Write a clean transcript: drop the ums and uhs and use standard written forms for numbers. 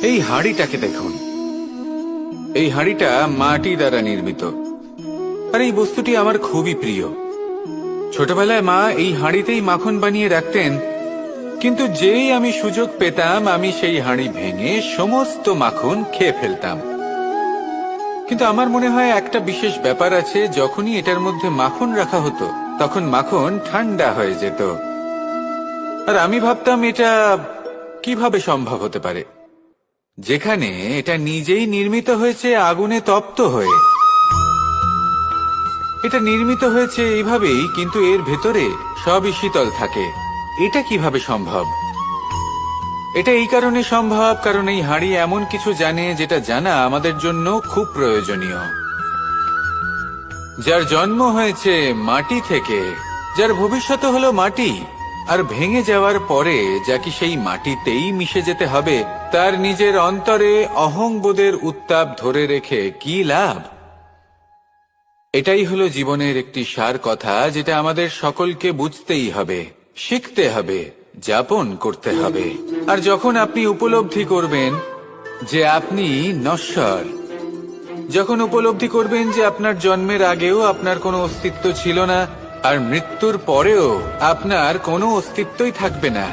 এই হাঁড়িটাকে দেখুন। এই হাঁড়িটা মাটি দ্বারা নির্মিত, আর এই বস্তুটি আমার খুবই প্রিয়। ছোটবেলায় মা এই হাঁড়িতেই মাখন বানিয়ে রাখতেন, কিন্তু যেই আমি সুযোগ পেতাম আমি সেই হাঁড়ি ভেঙে সমস্ত মাখন খেয়ে ফেলতাম। কিন্তু আমার মনে হয় একটা বিশেষ ব্যাপার আছে, যখনই এটার মধ্যে মাখন রাখা হতো তখন মাখন ঠান্ডা হয়ে যেত। আর আমি ভাবতাম এটা কিভাবে সম্ভব হতে পারে, যেখানে এটা নিজেই নির্মিত হয়েছে আগুনে তপ্ত হয়ে। এটা নির্মিত হয়েছে এইভাবেই, কিন্তু এর ভেতরে সবই শীতল থাকে। এটা কিভাবে সম্ভব? এটা এই কারণে সম্ভব কারণ এই হাঁড়ি এমন কিছু জানে যেটা জানা আমাদের জন্য খুব প্রয়োজনীয়। যার জন্ম হয়েছে মাটি থেকে, যার ভবিষ্যৎ হলো মাটি, আর ভেঙে যাওয়ার পরে যা কি সেই মাটিতেই মিশে যেতে হবে, তার নিজের অন্তরে অহংবোধের উত্তাপ ধরে রেখে কি লাভ? এটাই হলো জীবনের একটি সার কথা, যেটা আমাদের সকলকে বুঝতেই হবে, শিখতে হবে, যাপন করতে হবে। আর যখন আপনি উপলব্ধি করবেন যে আপনি নশ্বর, যখন উপলব্ধি করবেন যে আপনার জন্মের আগেও আপনার কোনো অস্তিত্ব ছিল না, আর মৃত্যুর পরেও আপনার কোনো অস্তিত্বই থাকবে না,